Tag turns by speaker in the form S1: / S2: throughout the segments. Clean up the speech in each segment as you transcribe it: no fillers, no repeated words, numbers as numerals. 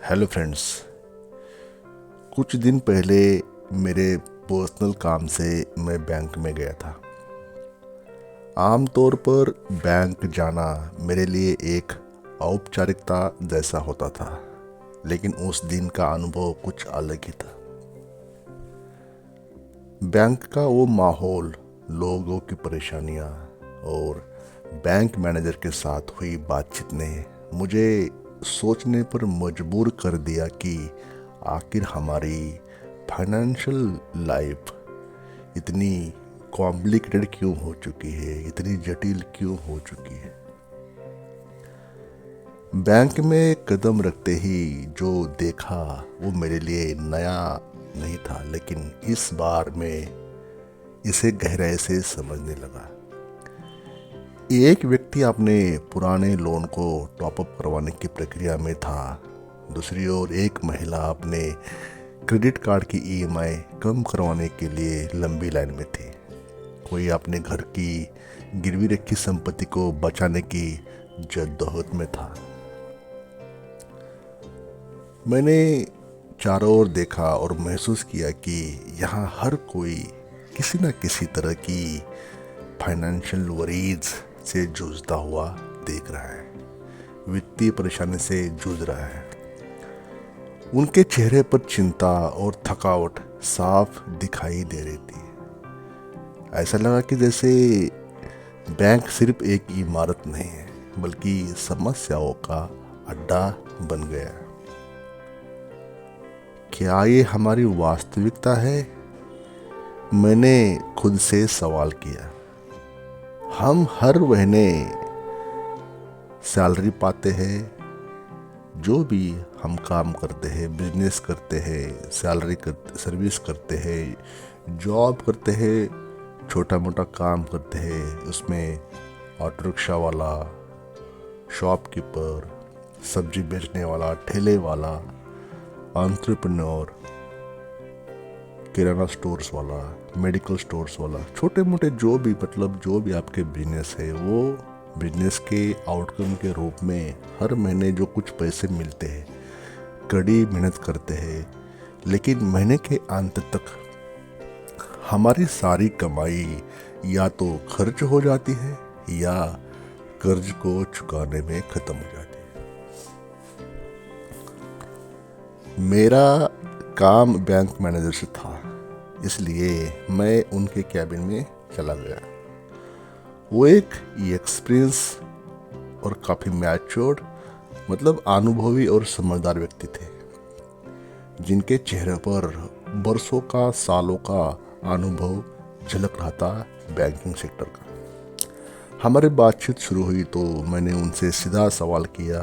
S1: Hello friends. कुछ दिन पहले मेरे पर्सनल काम से मैं बैंक में गया था। आमतौर पर बैंक जाना मेरे लिए एक औपचारिकता जैसा होता था, लेकिन उस दिन का अनुभव कुछ अलग ही था। बैंक का वो माहौल, लोगों की परेशानियां और बैंक मैनेजर के साथ हुई बातचीत ने मुझे सोचने पर मजबूर कर दिया कि आखिर हमारी फाइनेंशियल लाइफ इतनी कॉम्प्लिकेटेड क्यों हो चुकी है, इतनी जटिल क्यों हो चुकी है। बैंक में कदम रखते ही जो देखा वो मेरे लिए नया नहीं था, लेकिन इस बार मैं इसे गहराई से समझने लगा। एक व्यक्ति अपने पुराने लोन को टॉपअप करवाने की प्रक्रिया में था। दूसरी ओर एक महिला अपने क्रेडिट कार्ड की ईएमआई कम करवाने के लिए लंबी लाइन में थी। कोई अपने घर की गिरवी रखी संपत्ति को बचाने की जद्दोजहद में था। मैंने चारों ओर देखा और महसूस किया कि यहाँ हर कोई किसी न किसी तरह की फाइनेंशियल वरीज से जूझता हुआ देख रहा है, वित्तीय परेशानी से जूझ रहा है। उनके चेहरे पर चिंता और थकावट साफ दिखाई दे रही थी। ऐसा लगा कि जैसे बैंक सिर्फ एक इमारत नहीं है, बल्कि समस्याओं का अड्डा बन गया। क्या ये हमारी वास्तविकता है? मैंने खुद से सवाल किया। हम हर महीने सैलरी पाते हैं, जो भी हम काम करते हैं, बिजनेस करते हैं, सर्विस करते हैं, जॉब करते हैं, छोटा मोटा काम करते हैं, उसमें ऑटो रिक्शा वाला, शॉपकीपर, सब्जी बेचने वाला, ठेले वाला, एंटरप्रेन्योर, किराना स्टोर्स वाला, मेडिकल स्टोर्स वाला, छोटे मोटे जो भी आपके बिजनेस है, वो बिजनेस के आउटकम के रूप में हर महीने जो कुछ पैसे मिलते हैं, कड़ी मेहनत करते हैं, लेकिन महीने के अंत तक हमारी सारी कमाई या तो खर्च हो जाती है या कर्ज को चुकाने में खत्म हो जाती है। मेरा काम बैंक मैनेजर से था, इसलिए मैं उनके कैबिन में चला गया। वो एक एक्सपीरियंस और काफ़ी मैच्योर्ड, अनुभवी और समझदार व्यक्ति थे, जिनके चेहरे पर बरसों का, सालों का अनुभव झलक रहा था बैंकिंग सेक्टर का। हमारी बातचीत शुरू हुई तो मैंने उनसे सीधा सवाल किया,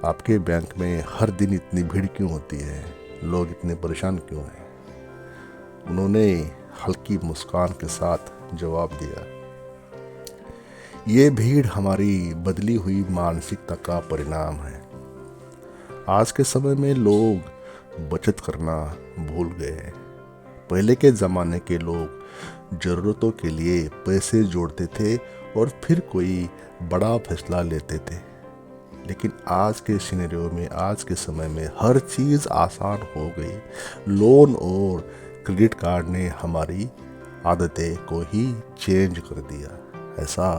S1: आपके बैंक में हर दिन इतनी भीड़ क्यों होती है? लोग इतने परेशान क्यों हैं? उन्होंने हल्की मुस्कान के साथ जवाब दिया, ये भीड़ हमारी बदली हुई मानसिकता का परिणाम है। आज के समय में लोग बचत करना भूल गए हैं। पहले के ज़माने के लोग ज़रूरतों के लिए पैसे जोड़ते थे और फिर कोई बड़ा फैसला लेते थे, लेकिन आज के सिनेरियो में, आज के समय में हर चीज़ आसान हो गई। लोन और क्रेडिट कार्ड ने हमारी आदतें को ही चेंज कर दिया, ऐसा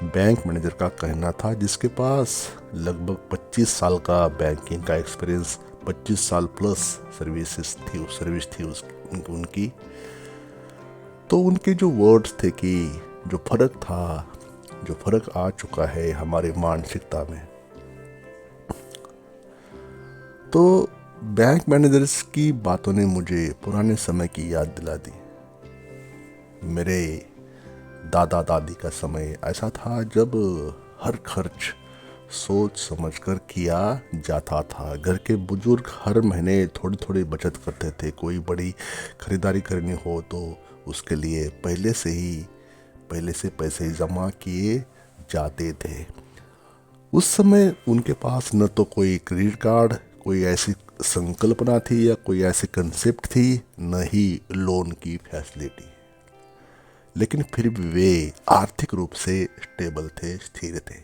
S1: बैंक मैनेजर का कहना था, जिसके पास लगभग 25 साल का बैंकिंग का एक्सपीरियंस, 25 साल प्लस सर्विस थी उनकी। तो उनके जो वर्ड्स थे कि जो फर्क आ चुका है हमारी मानसिकता में। तो बैंक मैनेजर्स की बातों ने मुझे पुराने समय की याद दिला दी। मेरे दादा दादी का समय ऐसा था जब हर खर्च सोच समझकर किया जाता था। घर के बुजुर्ग हर महीने थोड़ी थोड़ी बचत करते थे। कोई बड़ी खरीदारी करनी हो तो उसके लिए पहले से पैसे जमा किए जाते थे। उस समय उनके पास न तो कोई क्रेडिट कार्ड, कोई ऐसी संकल्पना थी या कोई ऐसी कंसेप्ट थी, न ही लोन की फैसिलिटी, लेकिन फिर भी वे आर्थिक रूप से स्टेबल थे, स्थिर थे।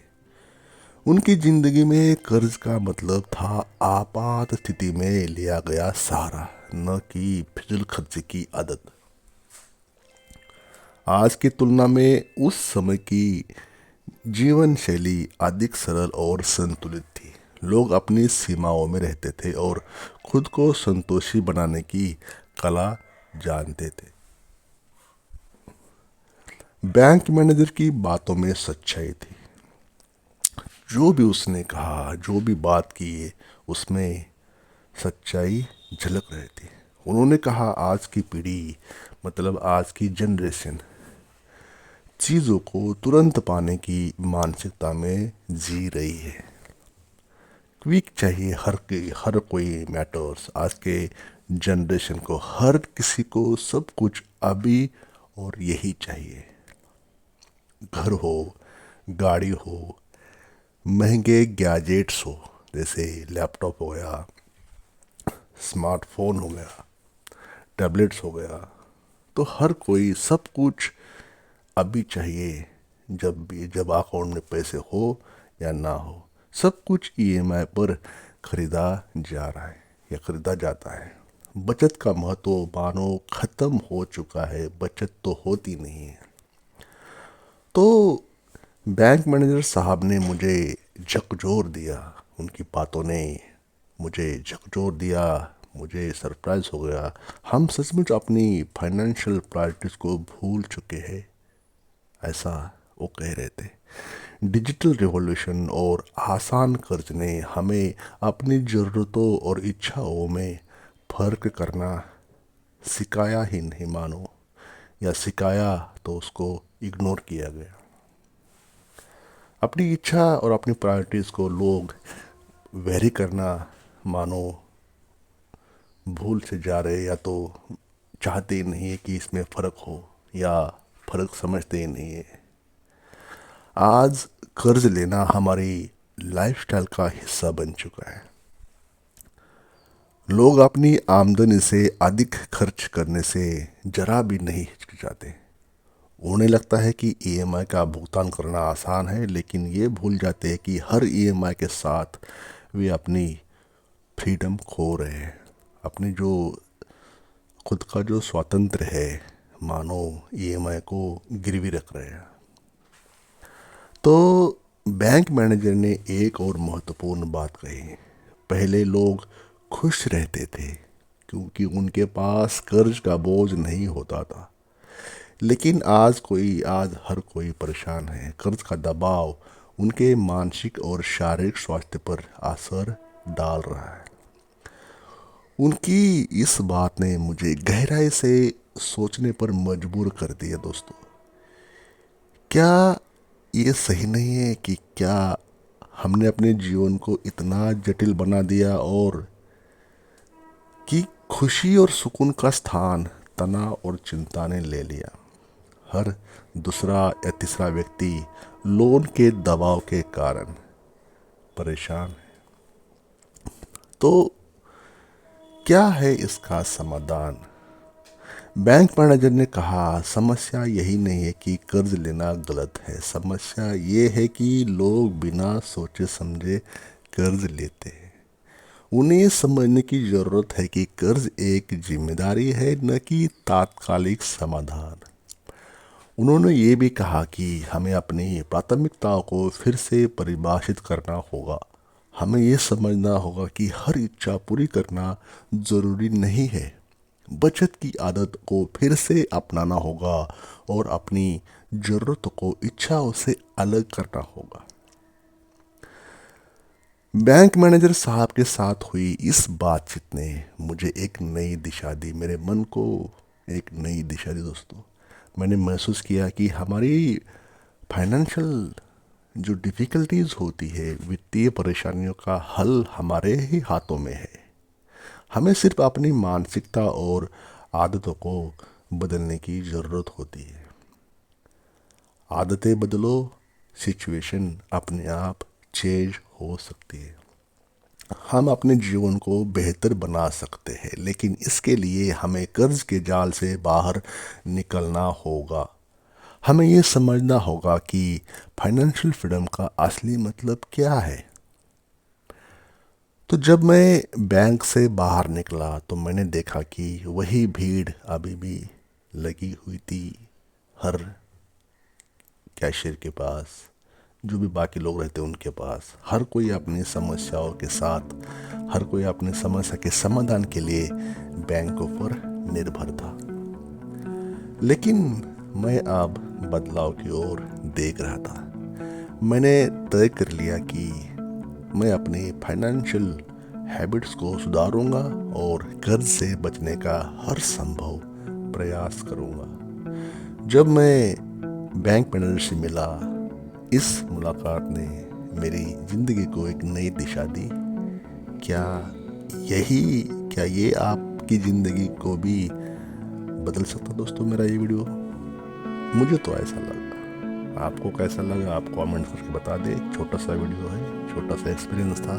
S1: उनकी जिंदगी में कर्ज का मतलब था आपात स्थिति में लिया गया सहारा, न कि फिजूल खर्ची की आदत। आज की तुलना में उस समय की जीवन शैली अधिक सरल और संतुलित थी। लोग अपनी सीमाओं में रहते थे और खुद को संतोषी बनाने की कला जानते थे। बैंक मैनेजर की बातों में सच्चाई थी। जो भी उसने कहा, जो भी बात की, उसमें सच्चाई झलक रही थी। उन्होंने कहा आज की पीढ़ी, मतलब आज की जनरेशन, चीज़ों को तुरंत पाने की मानसिकता में जी रही है। क्विक चाहिए हर कोई मैटर्स। आज के जनरेशन को, हर किसी को सब कुछ अभी और यही चाहिए। घर हो, गाड़ी हो, महंगे गैजेट्स हो, जैसे लैपटॉप हो गया, स्मार्टफोन हो गया, टैबलेट्स हो गया, तो हर कोई सब कुछ अभी चाहिए। जब अकाउंट में पैसे हो या ना हो, सब कुछ ईएमआई पर खरीदा जा रहा है या खरीदा जाता है। बचत का महत्व मानो खत्म हो चुका है, बचत तो होती नहीं है। तो बैंक मैनेजर साहब ने मुझे झकझोर दिया। उनकी बातों ने मुझे झकझोर दिया, मुझे सरप्राइज हो गया। हम सचमुच अपनी फाइनेंशियल प्रायोरिटीज को भूल चुके हैं, ऐसा वो कह रहे थे। डिजिटल रिवॉल्यूशन और आसान कर्ज ने हमें अपनी ज़रूरतों और इच्छाओं में फ़र्क करना सिखाया ही नहीं मानो, या सिखाया तो उसको इग्नोर किया गया। अपनी इच्छा और अपनी प्रायोरिटीज़ को लोग वेरी करना मानो भूल से जा रहे, या तो चाहते ही नहीं है कि इसमें फ़र्क हो, या फ़र्क समझते ही नहीं है। आज कर्ज लेना हमारी लाइफस्टाइल का हिस्सा बन चुका है। लोग अपनी आमदनी से अधिक खर्च करने से जरा भी नहीं हिचकिचाते। उन्हें लगता है कि ईएमआई का भुगतान करना आसान है, लेकिन ये भूल जाते हैं कि हर ईएमआई के साथ वे अपनी फ्रीडम खो रहे हैं। अपनी जो खुद का जो स्वातंत्र है, मानो ईएमआई को गिरवी रख रहे हैं। तो बैंक मैनेजर ने एक और महत्वपूर्ण बात कही। पहले लोग खुश रहते थे क्योंकि उनके पास कर्ज का बोझ नहीं होता था, लेकिन आज हर कोई परेशान है। कर्ज का दबाव उनके मानसिक और शारीरिक स्वास्थ्य पर असर डाल रहा है। उनकी इस बात ने मुझे गहराई से सोचने पर मजबूर कर दिया। दोस्तों, क्या ये सही नहीं है कि क्या हमने अपने जीवन को इतना जटिल बना दिया, और कि खुशी और सुकून का स्थान तनाव और चिंता ने ले लिया। हर दूसरा या तीसरा व्यक्ति लोन के दबाव के कारण परेशान है। तो क्या है इसका समाधान? बैंक मैनेजर ने कहा समस्या यही नहीं है कि कर्ज लेना गलत है, समस्या ये है कि लोग बिना सोचे समझे कर्ज लेते हैं। उन्हें ये समझने की ज़रूरत है कि कर्ज एक जिम्मेदारी है, न कि तात्कालिक समाधान। उन्होंने ये भी कहा कि हमें अपनी प्राथमिकताओं को फिर से परिभाषित करना होगा। हमें ये समझना होगा कि हर इच्छा पूरी करना ज़रूरी नहीं है। बचत की आदत को फिर से अपनाना होगा और अपनी ज़रूरतों को इच्छाओं से अलग करना होगा। बैंक मैनेजर साहब के साथ हुई इस बातचीत ने मुझे एक नई दिशा दी, मेरे मन को एक नई दिशा दी। दोस्तों, मैंने महसूस किया कि हमारी फाइनेंशियल जो डिफ़िकल्टीज़ होती है, वित्तीय परेशानियों का हल हमारे ही हाथों में है। हमें सिर्फ अपनी मानसिकता और आदतों को बदलने की ज़रूरत होती है। आदतें बदलो, सिचुएशन अपने आप चेंज हो सकती है। हम अपने जीवन को बेहतर बना सकते हैं, लेकिन इसके लिए हमें कर्ज के जाल से बाहर निकलना होगा। हमें ये समझना होगा कि फाइनेंशियल फ्रीडम का असली मतलब क्या है। तो जब मैं बैंक से बाहर निकला तो मैंने देखा कि वही भीड़ अभी भी लगी हुई थी हर कैशियर के पास, जो भी बाकी लोग रहते उनके पास। हर कोई अपनी समस्याओं के साथ, हर कोई अपनी समस्या के समाधान के लिए बैंकों पर निर्भर था। लेकिन मैं अब बदलाव की ओर देख रहा था। मैंने तय कर लिया कि मैं अपनी फाइनेंशियल हैबिट्स को सुधारूंगा और कर्ज से बचने का हर संभव प्रयास करूंगा। जब मैं बैंक मैनेजर से मिला, इस मुलाकात ने मेरी ज़िंदगी को एक नई दिशा दी। क्या यही क्या ये आपकी ज़िंदगी को भी बदल सकता दोस्तों मेरा ये वीडियो? मुझे तो ऐसा लगा। आपको कैसा लगा आप कमेंट करके बता दें। छोटा सा वीडियो है, छोटा सा एक्सपीरियंस था,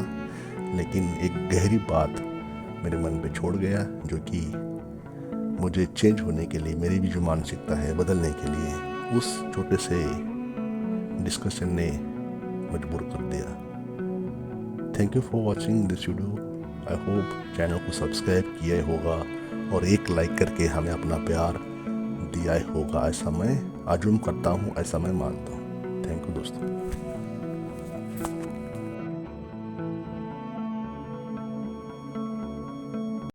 S1: लेकिन एक गहरी बात मेरे मन पे छोड़ गया, जो कि मुझे चेंज होने के लिए, मेरी भी जो मानसिकता है बदलने के लिए उस छोटे से डिस्कशन ने मजबूर कर दिया। Thank you for watching this video. I hope channel को सब्सक्राइब किया होगा और एक लाइक करके हमें अपना प्यार दिया होगा, ऐसा मैं अज्यूम करता हूँ, ऐसा मैं मानता हूँ। थैंक यू दोस्तों।